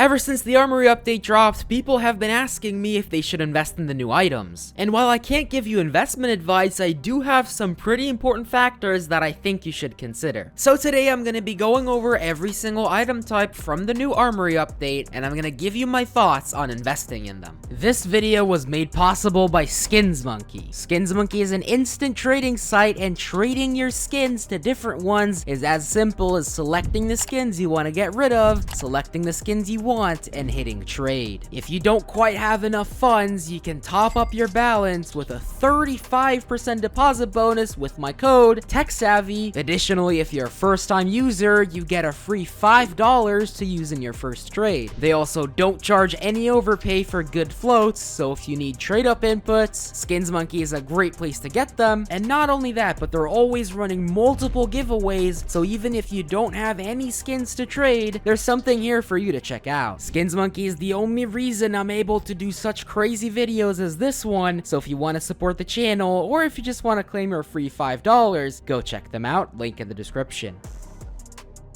Ever since the Armory update dropped, people have been asking me if they should invest in the new items. And while I can't give you investment advice, I do have some pretty important factors that I think you should consider. So today I'm going to be going over every single item type from the new Armory update, and I'm going to give you my thoughts on investing in them. This video was made possible by SkinsMonkey. SkinsMonkey is an instant trading site, and trading your skins to different ones is as simple as selecting the skins you want to get rid of, selecting the skins you want, and hitting trade. If you don't quite have enough funds, you can top up your balance with a 35% deposit bonus with my code TECHSAVVY. Additionally, if you're a first-time user, you get a free $5 to use in your first trade. They also don't charge any overpay for good floats, so if you need trade-up inputs, SkinsMonkey is a great place to get them. And not only that, but they're always running multiple giveaways, so even if you don't have any skins to trade, there's something here for you to check out. SkinsMonkey is the only reason I'm able to do such crazy videos as this one, so if you want to support the channel, or if you just want to claim your free $5, go check them out, link in the description.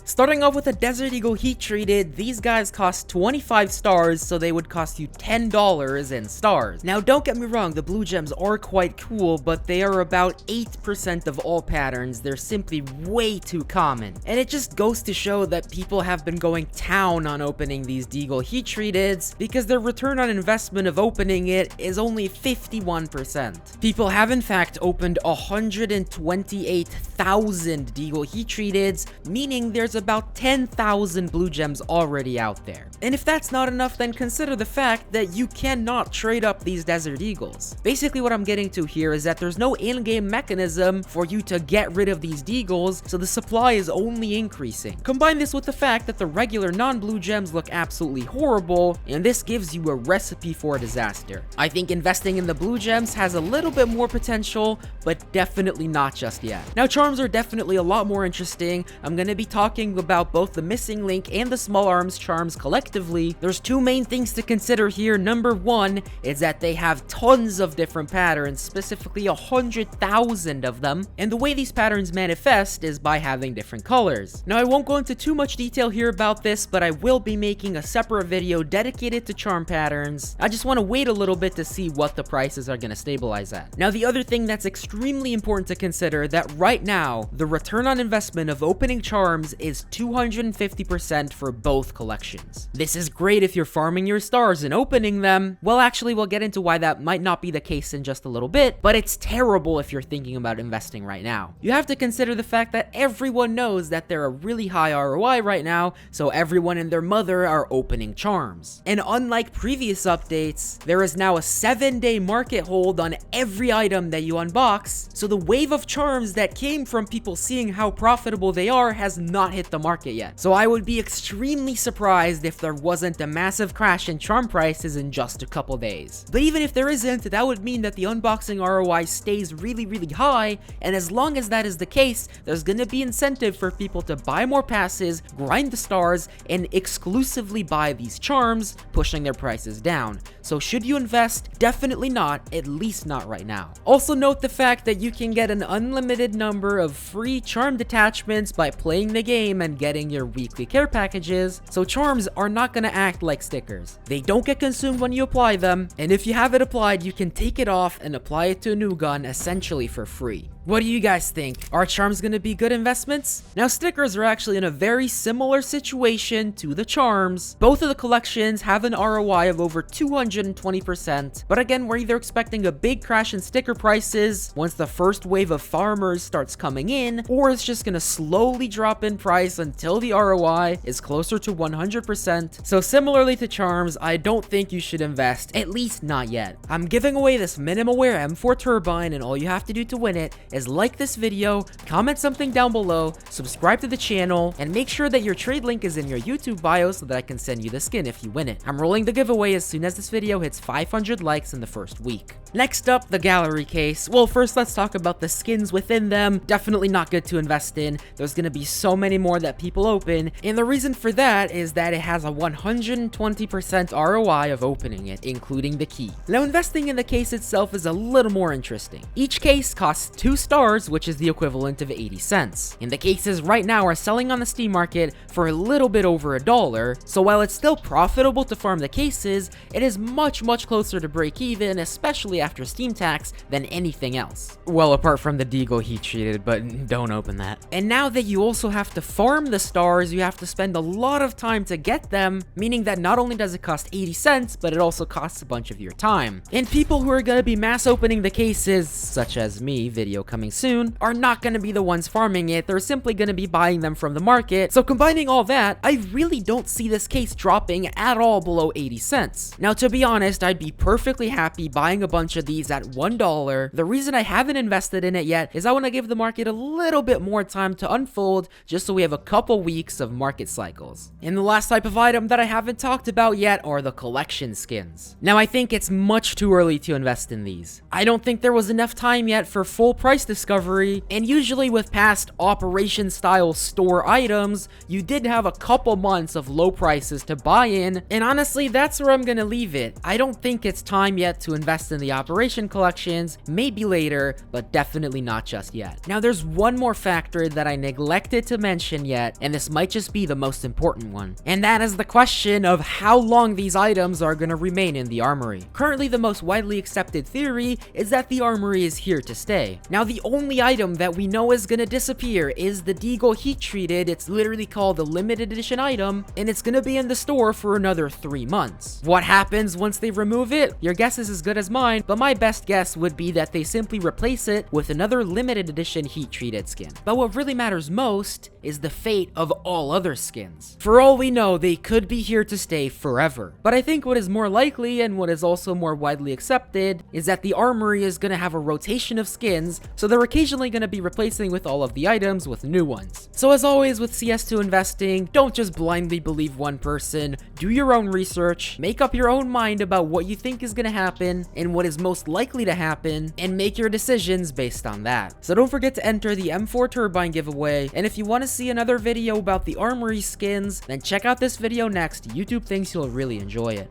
Starting off with a Desert Eagle Heat Treated, these guys cost 25 stars, so they would cost you $10 in stars. Now don't get me wrong, the blue gems are quite cool, but they are about 8% of all patterns. They're simply way too common. And it just goes to show that people have been going town on opening these Deagle Heat Treateds because their return on investment of opening it is only 51%. People have in fact opened 128,000 Deagle Heat Treateds, meaning there's about 10,000 blue gems already out there. And if that's not enough, then consider the fact that you cannot trade up these Desert Eagles. Basically what I'm getting to here is that there's no in-game mechanism for you to get rid of these Deagles, so the supply is only increasing. Combine this with the fact that the regular non-blue gems look absolutely horrible, and this gives you a recipe for disaster. I think investing in the blue gems has a little bit more potential, but definitely not just yet. Now charms are definitely a lot more interesting. I'm going to be talking about both the missing link and the small arms charms collectively. There's two main things to consider here. Number one is that they have tons of different patterns, specifically 100,000 of them, and the way these patterns manifest is by having different colors. Now I won't go into too much detail here about this, but I will be making a separate video dedicated to charm patterns. I just want to wait a little bit to see what the prices are going to stabilize at. Now the other thing that's extremely important to consider, that right now the return on investment of opening charms is 250% for both collections. This is great if you're farming your stars and opening them. Well, actually, we'll get into why that might not be the case in just a little bit, but it's terrible if you're thinking about investing right now. You have to consider the fact that everyone knows that they're a really high ROI right now, so everyone and their mother are opening charms. And unlike previous updates, there is now a 7-day market hold on every item that you unbox, so the wave of charms that came from people seeing how profitable they are has not hit the market yet. So I would be extremely surprised if there wasn't a massive crash in charm prices in just a couple days. But even if there isn't, that would mean that the unboxing ROI stays really high, and as long as that is the case, there's gonna be incentive for people to buy more passes, grind the stars, and exclusively buy these charms, pushing their prices down. So should you invest? Definitely not, at least not right now. Also note the fact that you can get an unlimited number of free charm detachments by playing the game and getting your weekly care packages, so charms are not gonna act like stickers. They don't get consumed when you apply them, and if you have it applied, you can take it off and apply it to a new gun essentially for free. What do you guys think? Are charms gonna be good investments? Now stickers are actually in a very similar situation to the charms. Both of the collections have an ROI of over 220%, but again, we're either expecting a big crash in sticker prices once the first wave of farmers starts coming in, or it's just gonna slowly drop in price until the ROI is closer to 100%. So similarly to charms, I don't think you should invest, at least not yet. I'm giving away this minimum wear M4 turbine, and all you have to do to win it is like this video, comment something down below, subscribe to the channel, and make sure that your trade link is in your YouTube bio so that I can send you the skin if you win it. I'm rolling the giveaway as soon as this video hits 500 likes in the first week. Next up, the gallery case. Well, first let's talk about the skins within them. Definitely not good to invest in. There's gonna be so many more that people open, and the reason for that is that it has a 120% ROI of opening it, including the key. Now, investing in the case itself is a little more interesting. Each case costs 2 stars, which is the equivalent of 80 cents. And the cases right now are selling on the Steam market for a little bit over $1, so while it's still profitable to farm the cases, it is much closer to break even, especially after Steam tax, than anything else. Well, apart from the Deagle heat treated, but don't open that. And now that you also have to farm the stars, you have to spend a lot of time to get them, meaning that not only does it cost 80 cents, but it also costs a bunch of your time. And people who are gonna be mass opening the cases, such as me, video coming soon, are not gonna be the ones farming it, they're simply gonna be buying them from the market. So combining all that, I really don't see this case dropping at all below 80 cents. Now, to be honest, I'd be perfectly happy buying a bunch of these at $1. The reason I haven't invested in it yet is I want to give the market a little bit more time to unfold, just so we have a couple weeks of market cycles. And the last type of item that I haven't talked about yet are the collection skins. Now, I think it's much too early to invest in these. I don't think there was enough time yet for full price discovery, and usually with past operation style store items, you did have a couple months of low prices to buy in, and honestly, that's where I'm gonna leave it. I don't think it's time yet to invest in the operation collections, maybe later, but definitely not just yet. Now, there's one more factor that I neglected to mention yet, and this might just be the most important one, and that is the question of how long these items are gonna remain in the Armory. Currently, the most widely accepted theory is that the Armory is here to stay. Now, the only item that we know is gonna disappear is the Deagle heat treated. It's literally called a limited edition item, and it's gonna be in the store for another 3 months. What happens once they remove it? Your guess is as good as mine, but my best guess would be that they simply replace it with another limited edition heat treated skin. But what really matters most is the fate of all other skins. For all we know, they could be here to stay forever. But I think what is more likely, and what is also more widely accepted, is that the Armory is gonna have a rotation of skins, so they're occasionally gonna be replacing with all of the items with new ones. So as always with CS2 investing, don't just blindly believe one person, do your own research, make up your own mind about what you think is gonna happen, and what is most likely to happen, and make your decisions based on that. So don't forget to enter the M4 Turbine giveaway, and if you want to see another video about the Armory skins, then check out this video next. YouTube thinks you'll really enjoy it.